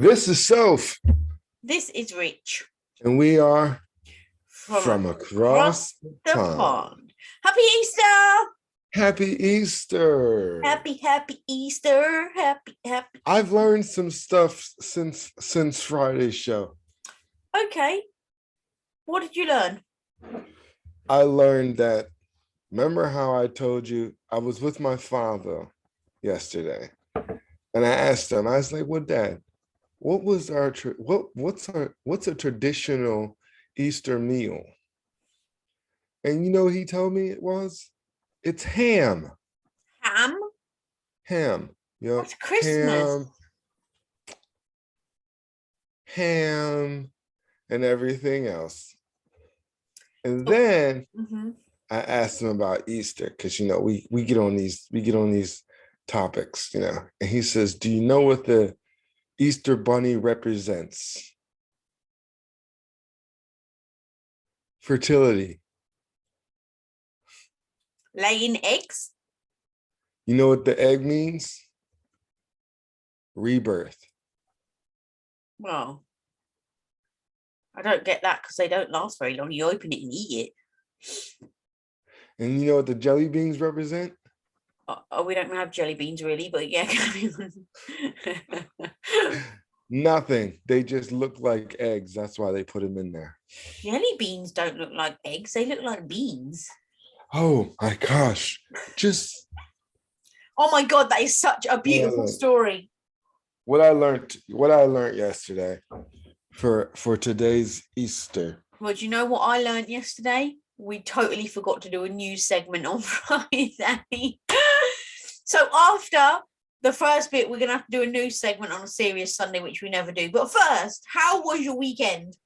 This is Soph, This is Rich and we are from across the the pond. pond. Happy Easter! Happy Easter! Happy Easter! Happy. I've learned some stuff since Friday's show. Okay. What did you learn? I learned that. Remember how I told you I was with my father yesterday, and I asked him. I was like, "Well, Dad, what was our what's a traditional Easter meal?" And you know what he told me it's ham. Ham? Yep. That's Christmas. Ham and everything else. And then I asked him about Easter because we get on these topics, and he says, "Do you know what the Easter bunny represents?" Fertility. Laying eggs? You know what the egg means? Rebirth. Well, I don't get that because they don't last very long. You open it and eat it. And you know what the jelly beans represent? Oh, we don't have jelly beans really, but yeah. Nothing. They just look like eggs. That's why they put them in there. Jelly beans don't look like eggs. They look like beans. Oh my gosh. Oh my God, that is such a beautiful story. What I learned yesterday for today's Easter. Well, do you know what I learned yesterday? We totally forgot to do a news segment on Friday. So after the first bit, we're going to have to do a news segment on a serious Sunday, which we never do. But first, how was your weekend?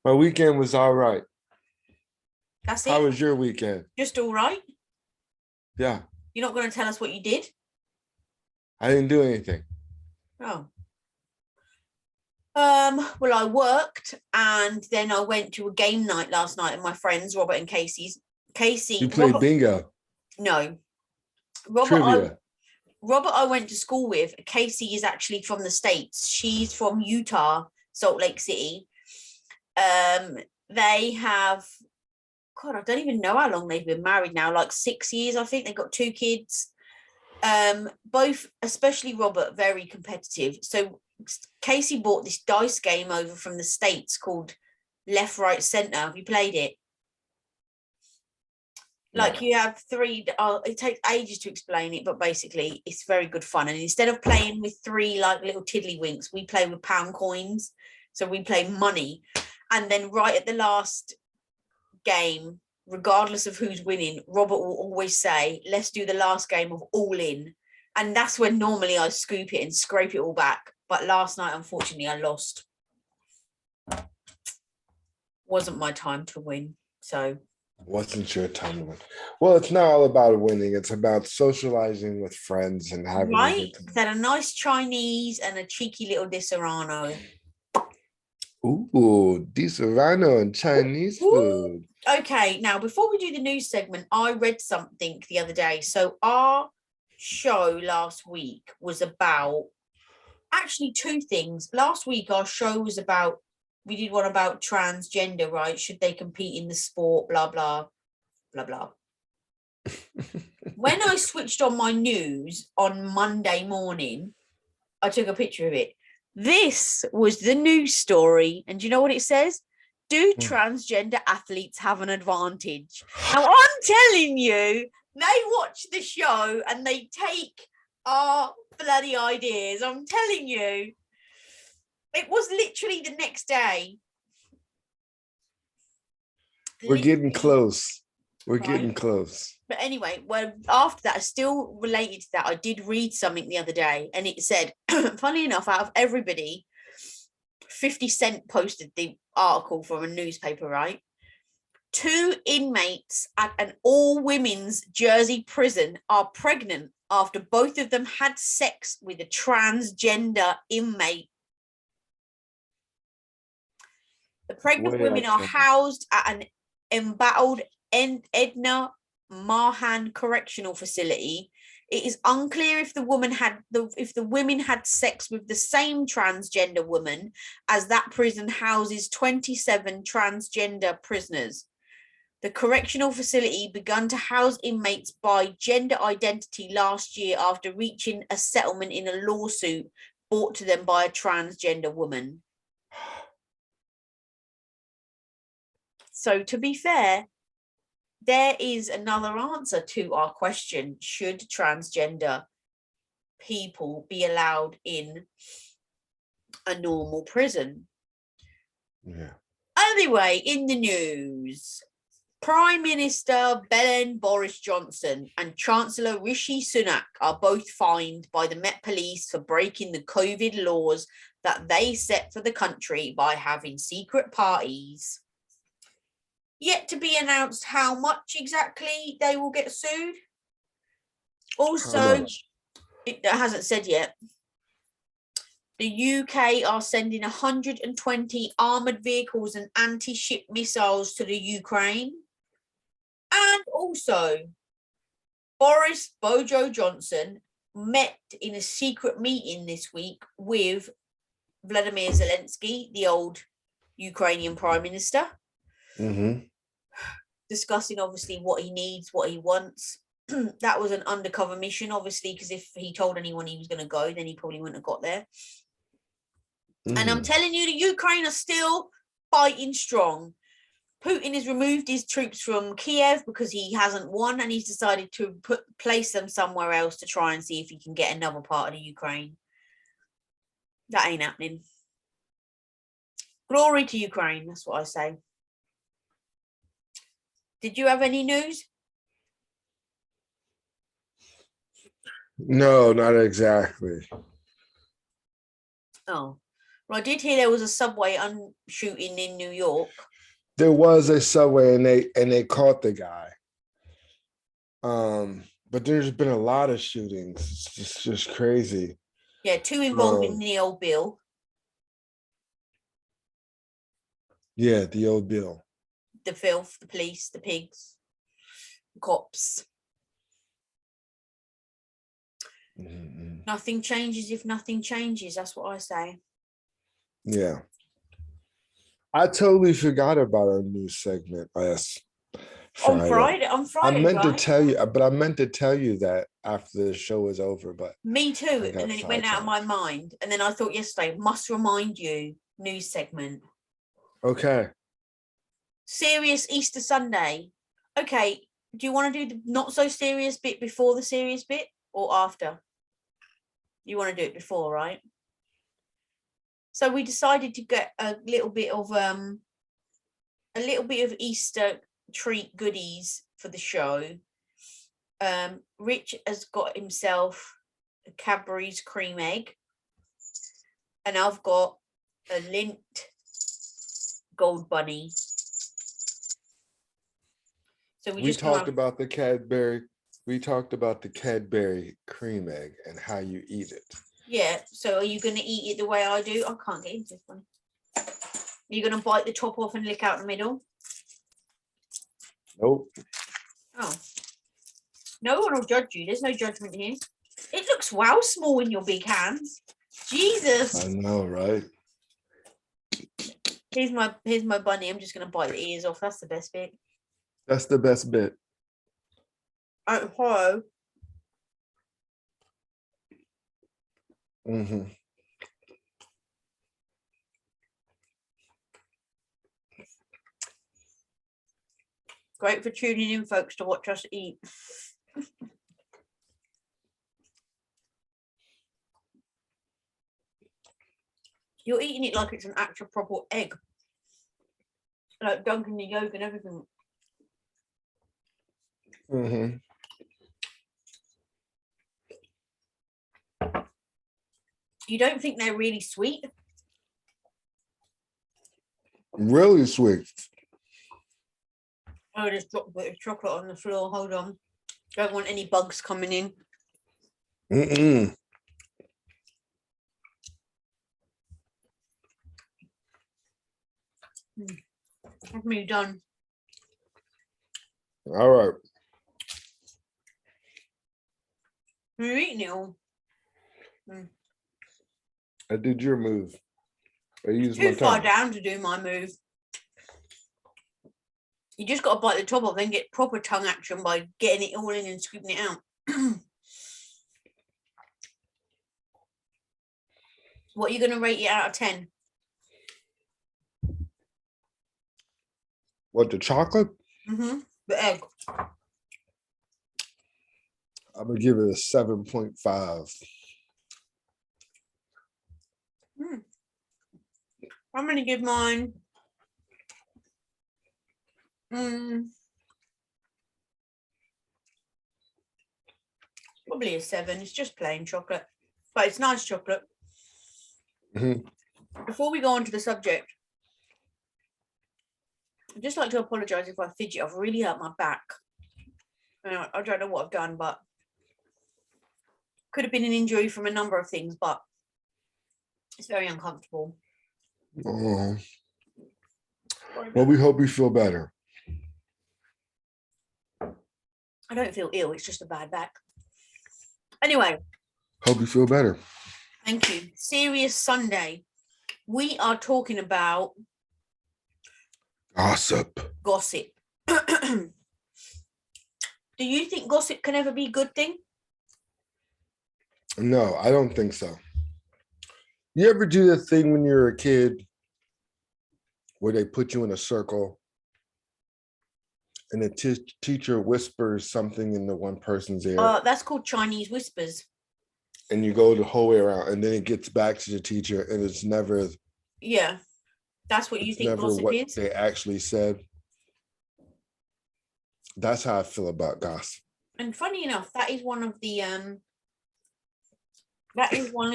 My weekend was all right. That's it? How was your weekend? Just all right? Yeah. You're not going to tell us what you did? I didn't do anything. Oh. Well, I worked and then I went to a game night last night at my friends, Robert and Casey's. You played bingo? No. Trivia. Robert I went to school with. Casey is actually from the States. She's from Utah, Salt Lake City. They have, God, I don't even know how long they've been married now, like 6 years, I think. They've got 2 kids. Both, especially Robert, very competitive. So Casey bought this dice game over from the States called Left, Right, Center. Have you played it? Like you have 3, it takes ages to explain it, but basically it's very good fun. And instead of playing with 3 like little tiddlywinks, we play with pound coins. So we play money. And then right at the last game, regardless of who's winning, Robert will always say, let's do the last game of all in. And that's when normally I scoop it and scrape it all back. But last night, unfortunately, I lost. Wasn't my time to win. So wasn't your time to win. Well, it's not all about winning. It's about socializing with friends and having a good time. They had a nice Chinese and a cheeky little Di Serrano. Ooh, Di Serrano and Chinese food. Okay, now before we do the news segment, I read something the other day. So our show last week was about actually 2 things. Last week our show was about, we did one about transgender, right? Should they compete in the sport? Blah blah blah blah. When I switched on my news on Monday morning, I took a picture of it. This was the news story, and do you know what it says? Do transgender athletes have an advantage? Now, I'm telling you, they watch the show and they take our bloody ideas. I'm telling you. It was literally the next day. We're getting close. We're getting close. But anyway, well, after that, still related to that, I did read something the other day, and it said, funny enough, out of everybody, 50 Cent posted the article from a newspaper, right? 2 inmates at an all-women's Jersey prison are pregnant after both of them had sex with a transgender inmate. The pregnant women are housed at an embattled Edna Mahan Correctional Facility It is unclear if the women had sex with the same transgender woman, as that prison houses 27 transgender prisoners. The correctional facility began to house inmates by gender identity last year after reaching a settlement in a lawsuit brought to them by a transgender woman. So, to be fair, there is another answer to our question: should transgender people be allowed in a normal prison? Yeah. Anyway, in the news, Prime Minister Boris Johnson and Chancellor Rishi Sunak are both fined by the Met Police for breaking the COVID laws that they set for the country by having secret parties. Yet to be announced how much exactly they will get sued. Also, it hasn't said yet. The UK are sending 120 armoured vehicles and anti-ship missiles to the Ukraine. And also, Boris Bojo Johnson met in a secret meeting this week with Vladimir Zelensky, the old Ukrainian Prime Minister, discussing obviously what he needs, what he wants. That was an undercover mission, obviously, because if he told anyone he was going to go, then he probably wouldn't have got there. And I'm telling you, the Ukraine are still fighting strong. Putin has removed his troops from Kiev because he hasn't won, and he's decided to place them somewhere else to try and see if he can get another part of the Ukraine. That ain't happening. Glory to Ukraine, that's what I say. Did you have any news? No, not exactly. Oh, well, I did hear there was a subway shooting in New York. There was a subway and they caught the guy. But there's been a lot of shootings. It's just crazy. Yeah, 2 involving the old Bill. Yeah, the old Bill. The filth, the police, the pigs, the cops. Mm-hmm. Nothing changes if nothing changes. That's what I say. Yeah. I totally forgot about our news segment last Friday. On Friday. I meant to tell you, but I meant to tell you that after the show was over. But me too. And then it went out of my mind. And then I thought yesterday, must remind you, news segment. Okay. Serious Easter Sunday. Okay. Do you want to do the not so serious bit before the serious bit or after? You want to do it before, right? So we decided to get a little bit of Easter treat goodies for the show. Rich has got himself a Cadbury's cream egg, and I've got a Lindt gold bunny. So we talked about the Cadbury. We talked about the Cadbury cream egg and how you eat it. Yeah. So are you going to eat it the way I do? I can't get into this one. Are you going to bite the top off and lick out the middle? Nope. Oh. No one will judge you. There's no judgment here. It looks wow small in your big hands. Jesus. I know, right? Here's my bunny. I'm just going to bite the ears off. That's the best bit. That's the best bit. Hello. Mm-hmm. Great for tuning in, folks, to watch us eat. You're eating it like it's an actual proper egg. Like dunking the yolk and everything. Mm-hmm. You don't think they're really sweet? Really sweet. Oh, I just dropped a bit of chocolate on the floor. Hold on. Don't want any bugs coming in. Mm-mm. That's me done. All right. You're eating it all. I did your move. I used my Too far tongue. down to do my move. You just got to bite the top off, then get proper tongue action by getting it all in and scooping it out. What are you going to rate it out of 10? What, the chocolate? The egg. I'm going to give it a 7.5. I'm going to give mine probably a 7. It's just plain chocolate, but it's nice chocolate. Before we go on to the subject, I'd just like to apologize if I fidget. I've really hurt my back. I don't know what I've done, but could have been an injury from a number of things, but it's very uncomfortable. Oh. Well, we hope you feel better. I don't feel ill. It's just a bad back. Anyway. Hope you feel better. Thank you. Serious Sunday. We are talking about Gossip. Do you think gossip can ever be a good thing? No, I don't think so. You ever do the thing when you're a kid where they put you in a circle and the teacher whispers something in the one person's ear? That's called Chinese whispers. And you go the whole way around, and then it gets back to the teacher, and it's never. Yeah, that's what you think never gossip what is? They actually said. That's how I feel about gossip. And funny enough, that is one of the that is one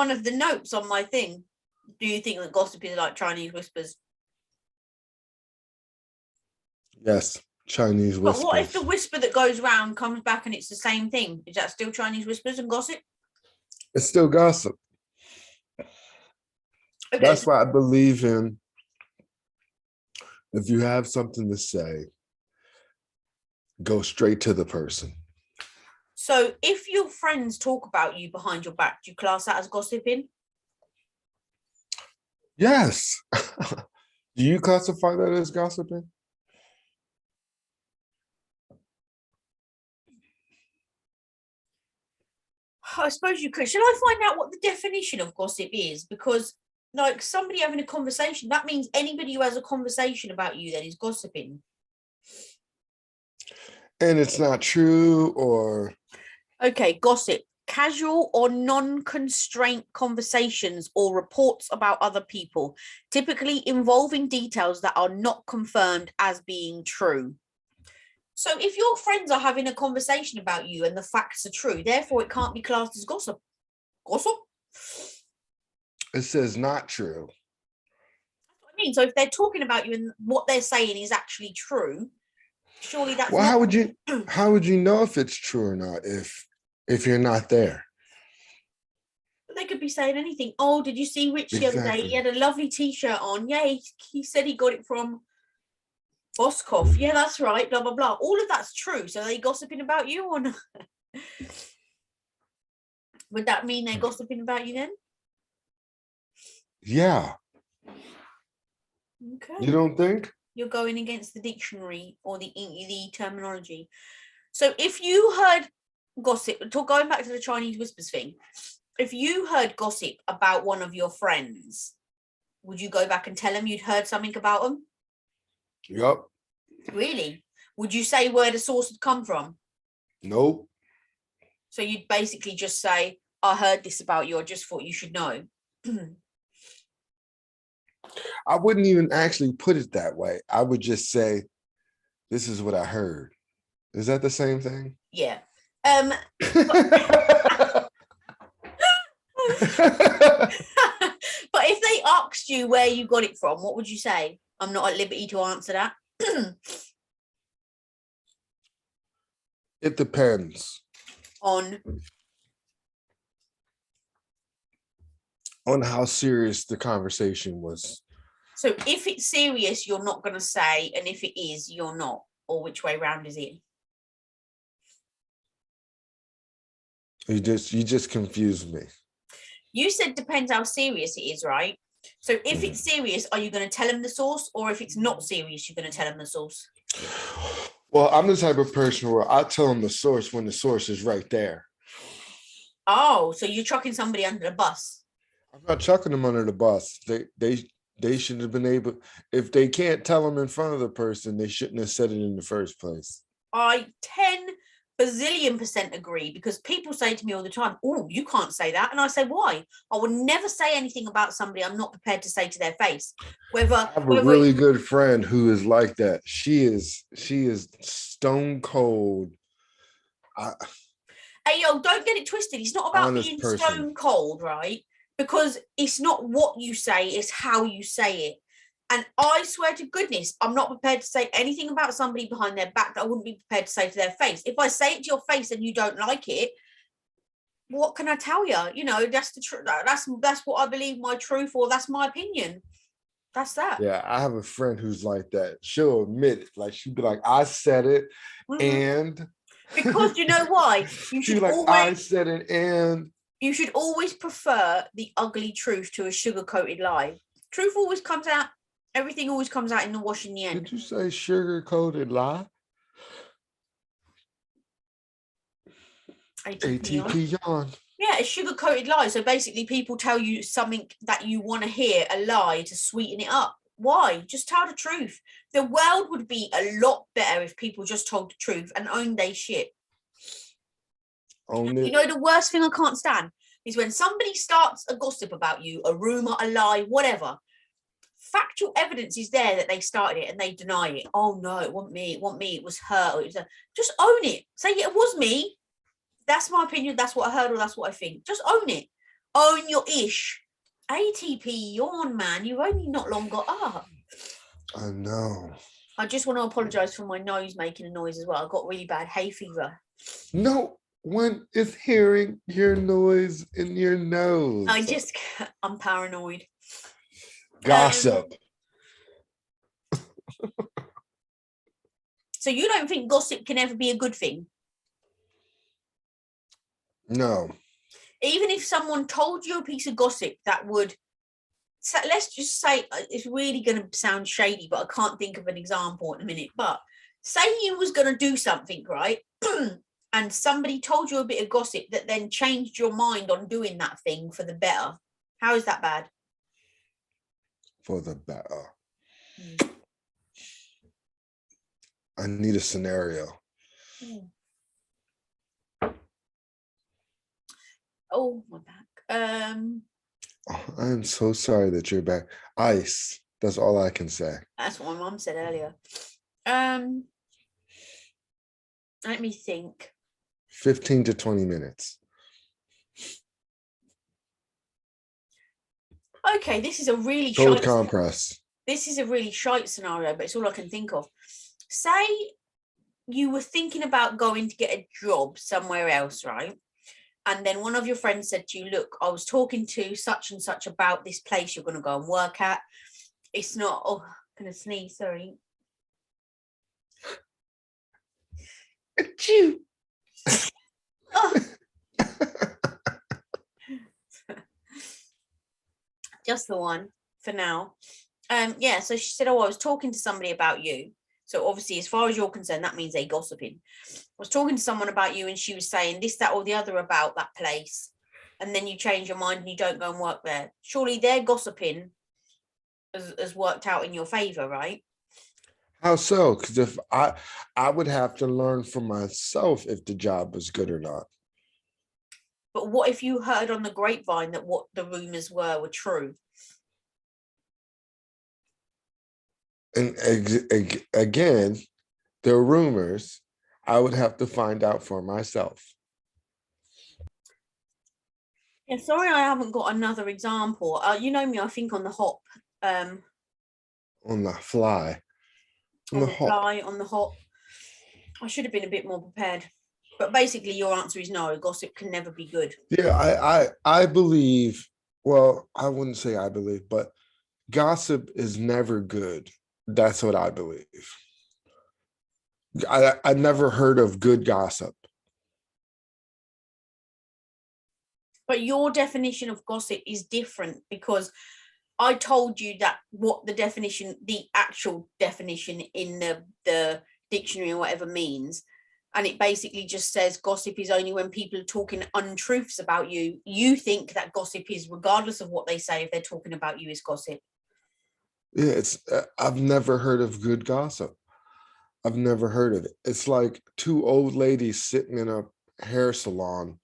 of the notes on my thing. Do you think that gossip is like Chinese whispers? Yes, Chinese whispers. But what if the whisper that goes round comes back and it's the same thing? Is that still Chinese whispers and gossip? It's still gossip. Okay. That's why I believe in, if you have something to say, go straight to the person. So if your friends talk about you behind your back, do you class that as gossiping? Yes. Do you classify that as gossiping? I suppose you could. Should I find out what the definition of gossip is? Because like somebody having a conversation, that means anybody who has a conversation about you then is gossiping. And it's not true, or... Okay, gossip. Casual or non-constraint conversations or reports about other people, typically involving details that are not confirmed as being true. So if your friends are having a conversation about you and the facts are true, therefore it can't be classed as gossip. Gossip? It says not true. That's what I mean. So if they're talking about you and what they're saying is actually true, surely that's well, how would you know if it's true or not if you're not there? They could be saying anything. Oh, did you see Rich the other day? He had a lovely t-shirt on. Yeah, he said he got it from Boskov. Yeah, that's right. Blah blah blah. All of that's true. So are they gossiping about you or not? Would that mean they're gossiping about you then? Yeah. Okay. You don't think? You're going against the dictionary or the terminology. So if you heard gossip, going back to the Chinese whispers thing, if you heard gossip about one of your friends, would you go back and tell them you'd heard something about them? Yep. Really? Would you say where the source had come from? Nope. So you'd basically just say, I heard this about you, I just thought you should know. I wouldn't even actually put it that way. I would just say, this is what I heard. Is that the same thing? Yeah. But if they asked you where you got it from, what would you say? I'm not at liberty to answer that. It depends. On how serious the conversation was. So if it's serious, you're not going to say, and if it is, you're not. Or which way round is it? You just confused me. You said depends how serious it is, right? So if Mhm. it's serious, are you going to tell him the source? Or if it's not serious, you're going to tell him the source? Well, I'm the type of person where I tell them the source when the source is right there. Oh, so you're chucking somebody under the bus. I'm not chucking them under the bus. They should have been able. If they can't tell them in front of the person, they shouldn't have said it in the first place. I 10 bazillion% agree, because people say to me all the time, oh, you can't say that. And I say, why? I would never say anything about somebody I'm not prepared to say to their face. I have a really good friend who is like that. She is stone cold, Hey, yo, don't get it twisted. It's not about honest being person. stone cold, right? Because it's not what you say, it's how you say it. And I swear to goodness, I'm not prepared to say anything about somebody behind their back that I wouldn't be prepared to say to their face. If I say it to your face and you don't like it, what can I tell you? You know, that's the truth. That's what I believe, my truth, or that's my opinion. That's that. Yeah, I have a friend who's like that. She'll admit it. Like she'd be like, I said it, Mhm. and Because you know why? she'd be like, I said it, and You should always prefer the ugly truth to a sugar-coated lie. Truth always comes out, everything always comes out in the wash in the end. did you say sugar coated lie? ATP on. ATP yawn. Yeah, a sugar-coated lie. So basically people tell you something that you want to hear, a lie, to sweeten it up. Why? Just tell the truth. The world would be a lot better if people just told the truth and owned their shit. Own You it. know, the worst thing I can't stand is when somebody starts a gossip about you, a rumor, a lie, whatever. Factual evidence is there that they started it and they deny it. Oh no, it wasn't me. It wasn't me. It was her. It was her. Just own it. Say it was me. That's my opinion. That's what I heard, or that's what I think. Just own it. Own your ish. ATP, yawn, man. You've only not long got up. I know. I just want to apologize for my nose making a noise as well. I got really bad hay fever. No one is hearing your noise in your nose. I'm paranoid. Gossip. So you don't think gossip can ever be a good thing? No. Even if someone told you a piece of gossip that would, so let's just say, it's really going to sound shady, but I can't think of an example in a minute. But say you was going to do something, right? And somebody told you a bit of gossip that then changed your mind on doing that thing for the better. How is that bad? For the better. I need a scenario. Oh, my back. I'm so sorry that you're back. Ice. That's all I can say. That's what my mum said earlier. Let me think. 15 to 20 minutes. Okay, this is a really Cold compress. This is a really shite scenario, but it's all I can think of. Say you were thinking about going to get a job somewhere else, right? And then one of your friends said to you, look, I was talking to such and such about this place you're going to go and work at. It's not, oh, I'm going to sneeze, sorry. Achoo. Oh. Just the one for now. Yeah, so she said, oh, I was talking to somebody about you. So obviously, as far as you're concerned, that means they gossiping. I was talking to someone about you and she was saying this, that, or the other about that place. And then you change your mind and you don't go and work there. Surely their gossiping has worked out in your favor, right? How so? Because if I would have to learn for myself if the job was good or not. But what if you heard on the grapevine that what the rumors were true? And again, the rumors, I would have to find out for myself. Yeah, sorry, I haven't got another example. You know me, I think on the hop. On the fly. On the fly, on the hop. I should have been a bit more prepared. But basically, your answer is no. Gossip can never be good. Yeah, I believe. Well, I wouldn't say I believe, but gossip is never good. That's what I believe. I never heard of good gossip. But your definition of gossip is different, because I told you that what the definition, the actual definition in the dictionary or whatever means. And it basically just says gossip is only when people are talking untruths about you. You think that gossip is, regardless of what they say, if they're talking about you, is gossip. Yeah, it's I've never heard of good gossip. I've never heard of it. It's like two old ladies sitting in a hair salon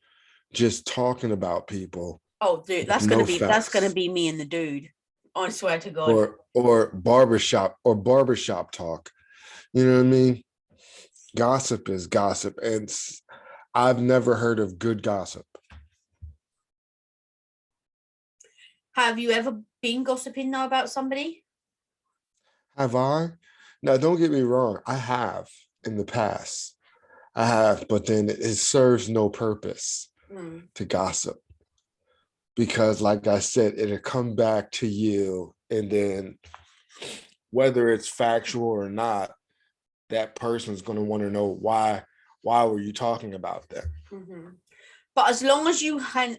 just talking about people Oh, dude, with that's no gonna facts. be me and the dude. I swear to God. Or barbershop talk. You know what I mean? Gossip is gossip. And I've never heard of good gossip. Have you ever been gossiping now about somebody? Have I? Now, don't get me wrong. I have in the past. I have, but then it serves no purpose to gossip. Because, like I said, it'll come back to you. And then, whether it's factual or not, that person's going to want to know why were you talking about that? Mm-hmm. But as long as you can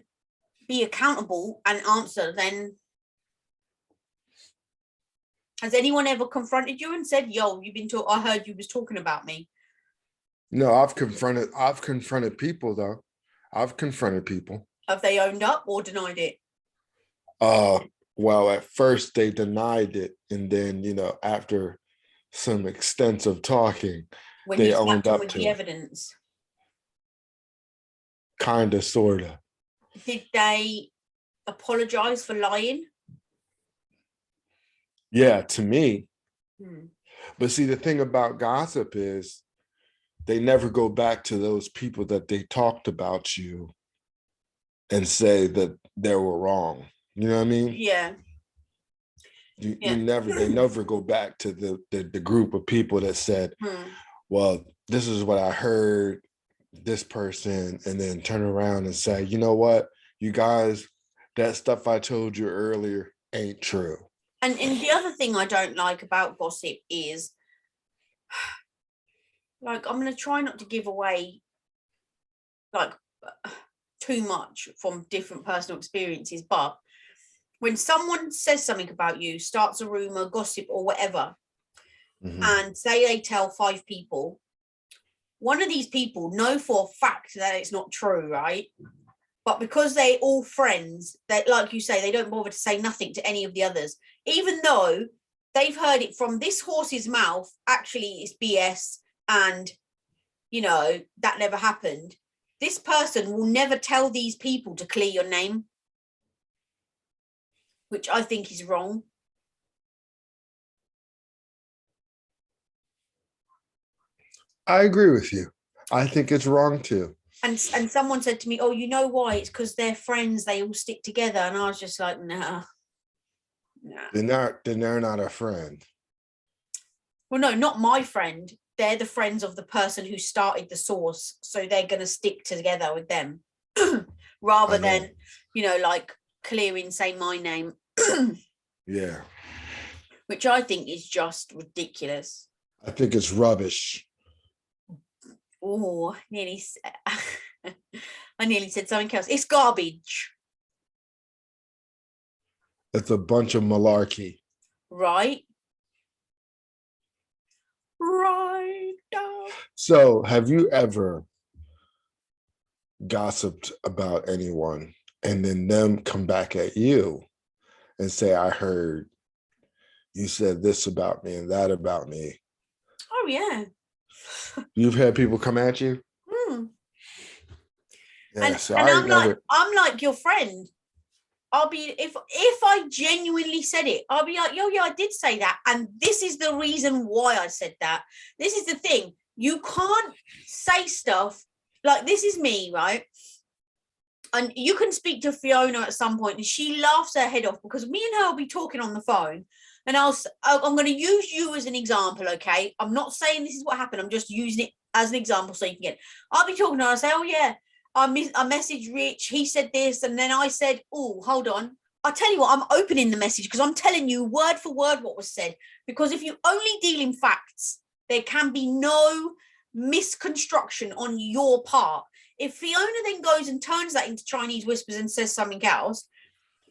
be accountable and answer, then has anyone ever confronted you and said, yo, I heard you was talking about me? No, I've confronted people though. I've confronted people. Have they owned up or denied it? Well, at first they denied it, and then, after some extensive talking, When they you owned slapped them up with to the it. evidence, Kinda, sorta. did they apologize for lying? Yeah, to me. But see, the thing about gossip is they never go back to those people that they talked about you and say that they were wrong. You know what I mean? Yeah. They never go back to the group of people that said, well, this is what I heard this person, and then turn around and say, you know what, you guys, that stuff I told you earlier ain't true. And the other thing I don't like about gossip is, like, I'm going to try not to give away like too much from different personal experiences, but when someone says something about you, starts a rumor, gossip, or whatever, and say they tell 5 people, one of these people know for a fact that it's not true, right? But because they're all friends, that, like you say, they don't bother to say nothing to any of the others, even though they've heard it from this horse's mouth. Actually, it's BS, and that never happened. This person will never tell these people to clear your name, which I think is wrong. I agree with you. I think it's wrong too. And someone said to me, oh, you know why? It's because they're friends. They all stick together. And I was just like, nah. Then they're not a friend. Well, no, not my friend. They're the friends of the person who started the source. So they're going to stick together with them rather than, like clearing, say my name. Yeah. Which I think is just ridiculous. I think it's rubbish. Oh, I nearly said something else. It's garbage. It's a bunch of malarkey. Right. So, have you ever gossiped about anyone and then them come back at you and say, I heard you said this about me and that about me? Oh, yeah. You've had people come at you? Yeah, and I'm like your friend. I'll be, if I genuinely said it, I'll be like, yo, I did say that. And this is the reason why I said that. This is the thing. You can't say stuff like, this is me, right? And you can speak to Fiona at some point and she laughs her head off because me and her will be talking on the phone. And I'm going to use you as an example, okay? I'm not saying this is what happened. I'm just using it as an example so you can get it. I'll be talking to her. I'll say, oh, yeah, I messaged Rich. He said this. And then I said, oh, hold on. I'll tell you what, I'm opening the message because I'm telling you word for word what was said. Because if you only deal in facts, there can be no misconstruction on your part. If Fiona then goes and turns that into Chinese whispers and says something else,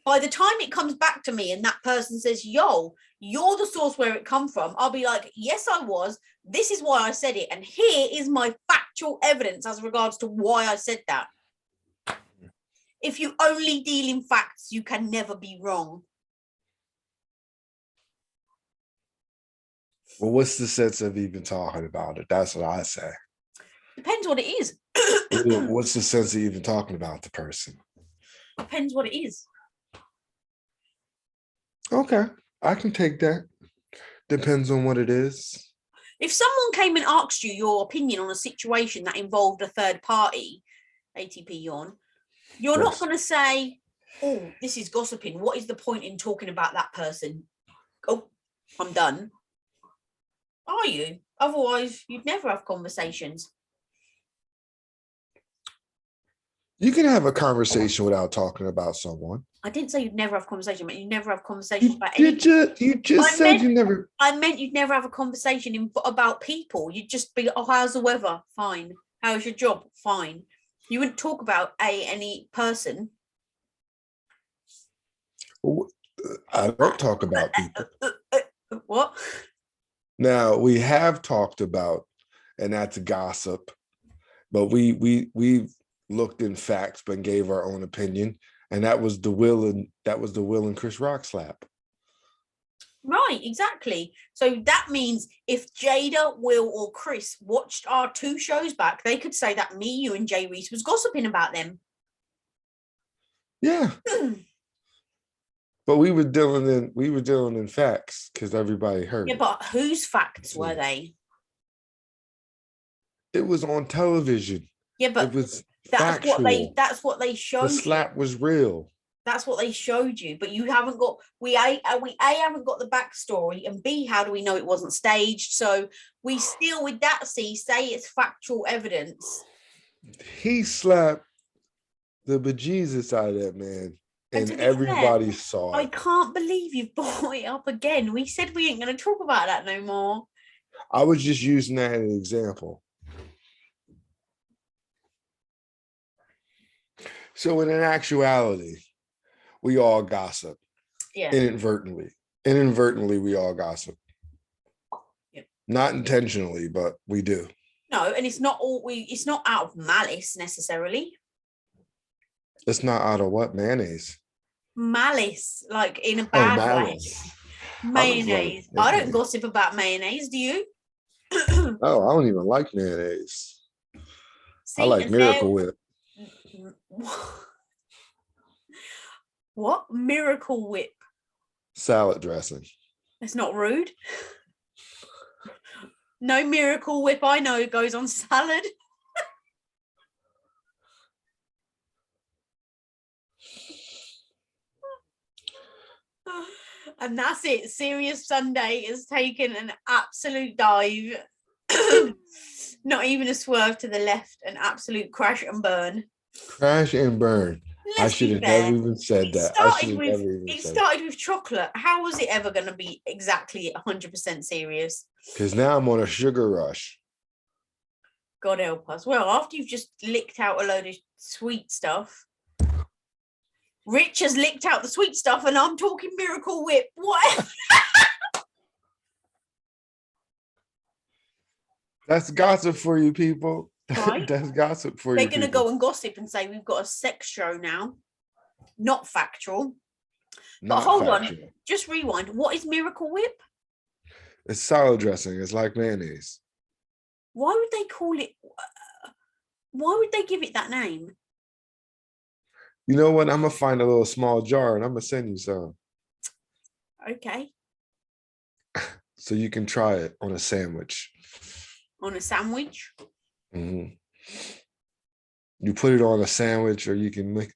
by the time it comes back to me and that person says, yo, you're the source where it come from, I'll be like, yes, I was. This is why I said it. And here is my factual evidence as regards to why I said that. If you only deal in facts, you can never be wrong. Well, what's the sense of even talking about it? That's what I say. Depends what it is. What's the sense of even talking about the person? Depends what it is. Okay, I can take that. Depends on what it is. If someone came and asked you your opinion on a situation that involved a third party, ATP yawn, you're not going to say, oh, this is gossiping. What is the point in talking about that person? Oh, I'm done. Are you? Otherwise, you'd never have conversations. You can have a conversation without talking about someone. I didn't say you'd never have conversation, but you never have conversations about anything. You just said you never. I meant you'd never have a conversation about people. You'd just be, oh, how's the weather? Fine. How's your job? Fine. You wouldn't talk about any person. I don't talk about people. What? Now, we have talked about, and that's gossip, but we've looked in facts but gave our own opinion, and that was the Will and Chris Rock slap. Right, exactly. So that means if Jada, Will, or Chris watched our 2 shows back, they could say that me, you, and Jay Reese was gossiping about them. Yeah. But we were dealing in facts because everybody heard. Yeah, but whose facts were they? It was on television. Yeah, but it was that's factual. That's what they showed. The slap was real. That's what they showed you, but you haven't got. We haven't got the backstory, and B, how do we know it wasn't staged? So we still, with that, say it's factual evidence. He slapped the bejesus out of that man. And everybody saw it. I can't believe you've brought it up again. We said we ain't going to talk about that no more. I was just using that as an example. So in actuality, we all gossip. Yeah. Inadvertently. Inadvertently, we all gossip. Yeah. Not intentionally, but we do. No, and it's not out of malice necessarily. It's not out of what? Mayonnaise. Malice, like in a bad way. Mayonnaise. I don't gossip about mayonnaise, do you? Oh, I don't even like mayonnaise. See, I like Miracle Whip. What? Miracle Whip? Salad dressing. That's not rude. No Miracle Whip I know goes on salad. And that's it. Serious Sunday has taken an absolute dive. Not even a swerve to the left, an absolute crash and burn. Crash and burn. I should have never even said that. It started with chocolate. How was it ever going to be exactly 100% serious? Because now I'm on a sugar rush. God help us. Well, after you've just licked out a load of sweet stuff, Rich has licked out the sweet stuff, and I'm talking Miracle Whip. What? That's gossip for you people. Right? That's gossip for you. They're going to go and gossip and say we've got a sex show now. Not factual. But hold on. Just rewind. What is Miracle Whip? It's salad dressing. It's like mayonnaise. Why would they call it? Why would they give it that name? You know what? I'm going to find a little small jar and I'm going to send you some. Okay. So you can try it on a sandwich. On a sandwich? Mm-hmm. You put it on a sandwich, or you can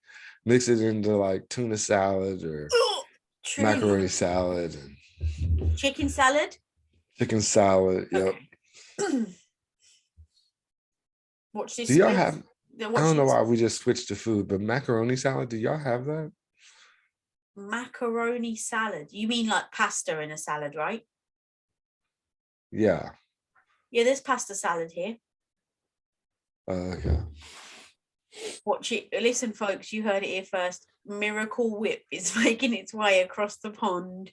mix it into like tuna salad or macaroni salad. And chicken salad? Chicken salad, okay. Yep. Watch this. Do y'all have... I don't know why we just switched to food, but macaroni salad, do y'all have that? Macaroni salad? You mean like pasta in a salad, right? Yeah. Yeah, there's pasta salad here. Okay. Watch it. Listen, folks, you heard it here first. Miracle Whip is making its way across the pond.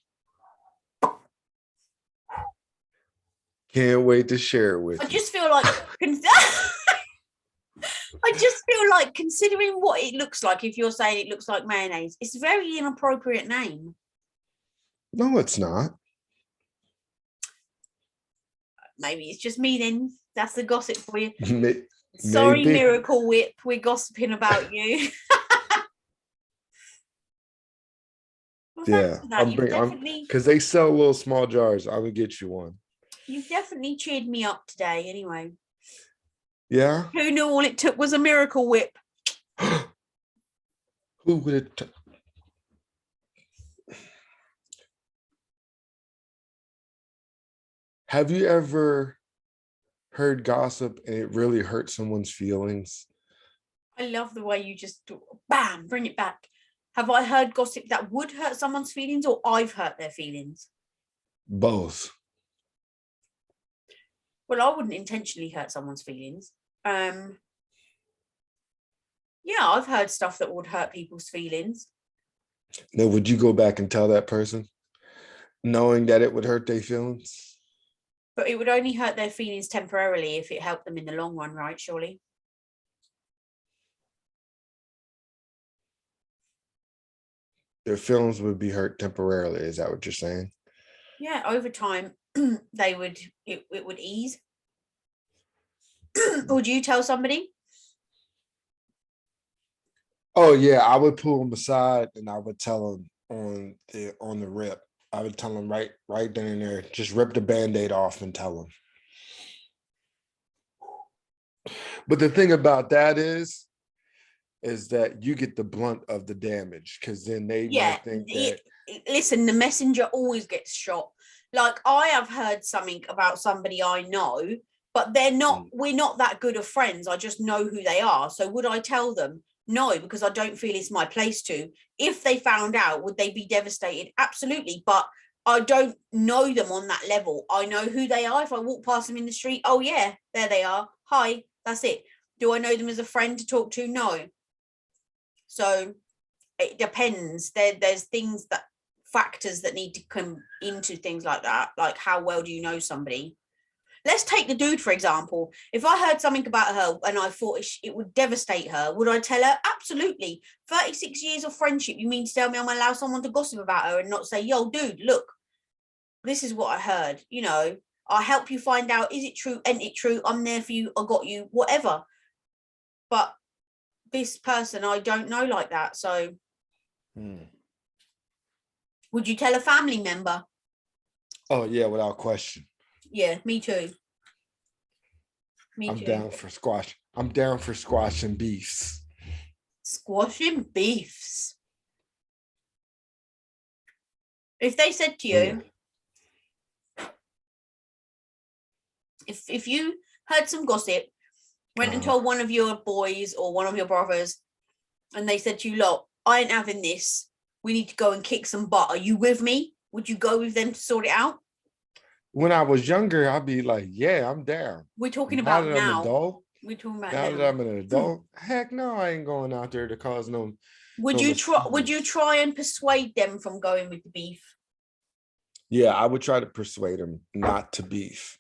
Can't wait to share it with I you. just feel like I just feel like, considering what it looks like, if you're saying it looks like mayonnaise, it's a very inappropriate name. No, it's not. Maybe it's just me then. That's the gossip for you. Maybe. Sorry, Miracle Whip, we're gossiping about you. Well, Yeah, I'm bringing because they sell little small jars. I would get you one. You've definitely cheered me up today. Anyway. Yeah. Who knew all it took was a Miracle Whip? Who would it? Have you ever heard gossip and it really hurt someone's feelings? I love the way you just bam, bring it back. Have I heard gossip that would hurt someone's feelings, or I've hurt their feelings? Both. Well, I wouldn't intentionally hurt someone's feelings. Yeah, I've heard stuff that would hurt people's feelings. Now, would you go back and tell that person, knowing that it would hurt their feelings? But it would only hurt their feelings temporarily if it helped them in the long run, right? Surely. Their feelings would be hurt temporarily. Is that what you're saying? Yeah, over time, it would ease. Would you tell somebody? Oh yeah, I would pull them aside and I would tell them on the rip. I would tell them right then and there, just rip the Band-Aid off and tell them. But the thing about that is that you get the blunt of the damage, because then they might think that. Listen, the messenger always gets shot. Like, I have heard something about somebody I know, but we're not that good of friends. I just know who they are. So would I tell them? No, because I don't feel it's my place to. If they found out, would they be devastated? Absolutely. But I don't know them on that level. I know who they are. If I walk past them in the street, oh yeah, there they are. Hi, that's it. Do I know them as a friend to talk to? No. So it depends. There's factors that need to come into things like that. Like, how well do you know somebody? Let's take the dude, for example. If I heard something about her and I thought it would devastate her, would I tell her? Absolutely. 36 years of friendship. You mean to tell me I'm allow someone to gossip about her and not say, yo, dude, look, this is what I heard. You know, I'll help you find out, is it true? Ain't it true? I'm there for you. I got you, whatever. But this person I don't know like that. So would you tell a family member? Oh yeah, without question. Yeah, me too. I'm down for squash. I'm down for squashing beefs. Squashing beefs. If they said to you, if you heard some gossip, went and told one of your boys or one of your brothers, and they said to you, look, I ain't having this. We need to go and kick some butt. Are you with me? Would you go with them to sort it out? When I was younger, I'd be like, yeah, I'm down. We're talking about now. I'm an adult. We're talking about now that I'm an adult. Heck no, I ain't going out there to cause no. Would you try and persuade them from going with the beef? Yeah, I would try to persuade them not to beef.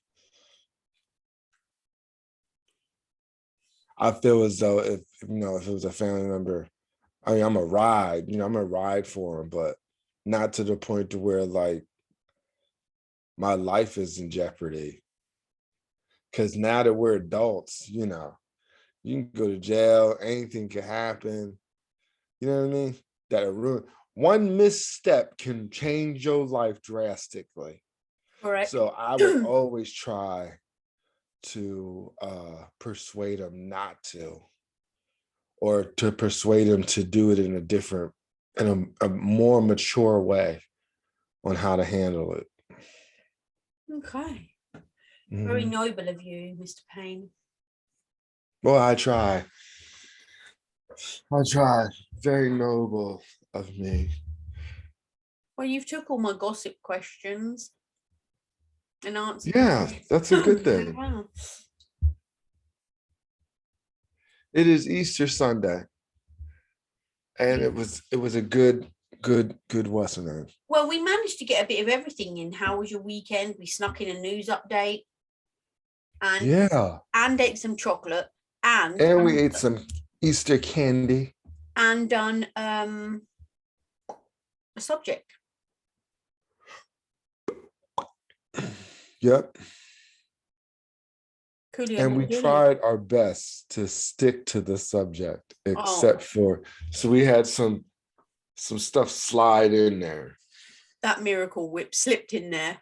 I feel as though if it was a family member, I mean, I'm a ride for them, but not to the point to where like my life is in jeopardy. Because now that we're adults, you can go to jail, anything can happen. You know what I mean? That'll ruin. One misstep can change your life drastically. Correct. So I would always try to persuade them not to, or to persuade them to do it in a more mature way on how to handle it. Okay. Very noble of you, Mr. Payne. Well, I try. Very noble of me. Well, you've took all my gossip questions and answered. Yeah, that's a good thing. Wow. It is Easter Sunday, and it was a good Western. Well, we managed to get a bit of everything in. How was your weekend? We snuck in a news update and Yeah, ate some chocolate and we ate some Easter candy. and done a subject. Yep. Coolio And we Montini. tried our best to stick to the subject, Oh, except for so we had some stuff slide in there. that miracle whip slipped in there.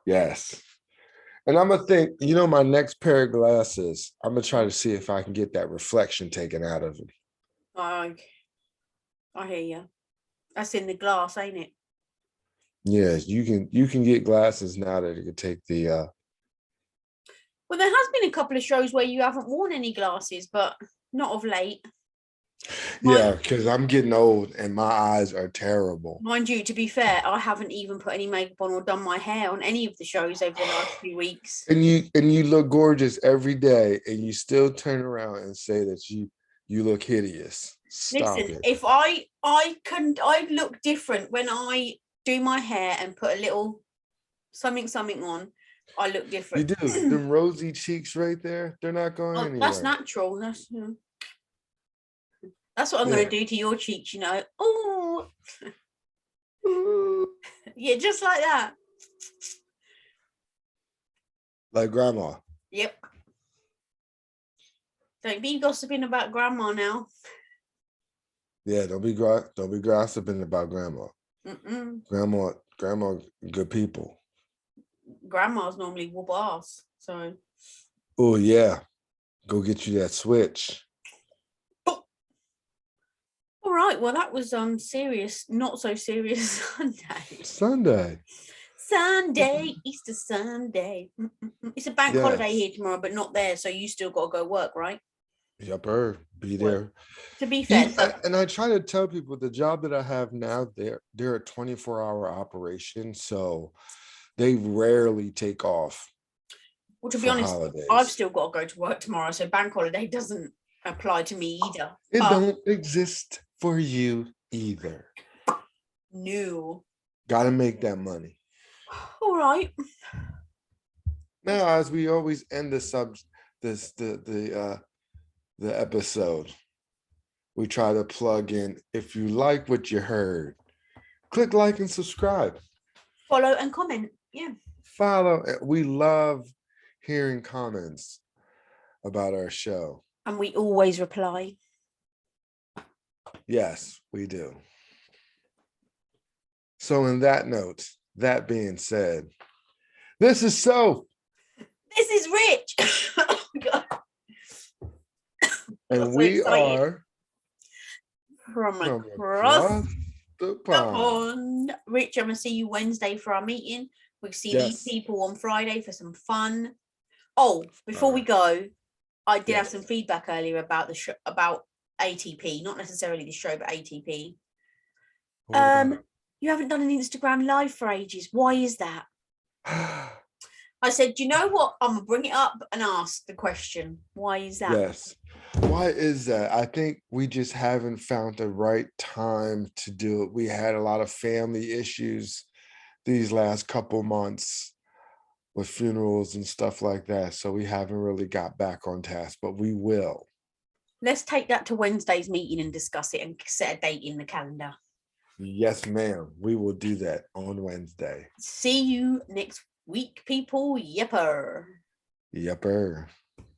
Yes. And I'm gonna think, my next pair of glasses, I'm gonna try to see if I can get that reflection taken out of it. I hear you. That's in the glass, ain't it? Yes, you can get glasses now that it can take the Well, there has been a couple of shows where you haven't worn any glasses, but not of late. yeah, because I'm getting old and my eyes are terrible. Mind you, to be fair, I haven't even put any makeup on or done my hair on any of the shows over the last few weeks. And you look gorgeous every day, and you still turn around and say that you look hideous. Stop Listen, it. if I look different when I do my hair and put a little something on. I look You different. do. Them rosy cheeks right there, they're not going anywhere. That's natural. That's what I'm going to do to your cheeks, Oh, yeah, just like that. Like grandma. Yep. Don't be gossiping about grandma now. Yeah, don't be gossiping about grandma. Mm-mm. Grandma, good people. Grandma's normally whoop ass. So. Oh yeah, go get you that switch. All right. Well, that was serious, not so serious Sunday, Easter Sunday. It's a bank holiday here tomorrow, but not there. So you still got to go work, right? Yep, be there. Well, to be fair, and I try to tell people the job that I have now, they're a 24-hour operation, so they rarely take off. Well, to be honest, holidays. I've still got to go to work tomorrow, so bank holiday doesn't apply to me either. It don't exist for you either. No. Gotta make that money. All right. Now, as we always end the episode, we try to plug in. If you like what you heard, click like and subscribe. Follow and comment. Yeah. Follow. We love hearing comments about our show. And we always reply. Yes, we do. So in that note, that being said, this is Soph. This is Rich. And we are from across the pond. Rich, I'm going to see you Wednesday for our meeting. We'll see these people on Friday for some fun. Oh, before we go, I did have some feedback earlier about the show, about ATP, not necessarily the show, but ATP. You haven't done an Instagram live for ages. Why is that? I said, you know what? I'm going to bring it up and ask the question. Why is that? Yes. Why is that? I think we just haven't found the right time to do it. We had a lot of family issues these last couple months with funerals and stuff like that. So we haven't really got back on task, but we will. Let's take that to Wednesday's meeting and discuss it and set a date in the calendar. Yes, ma'am. We will do that on Wednesday. See you next week, people. Yepper. Yepper.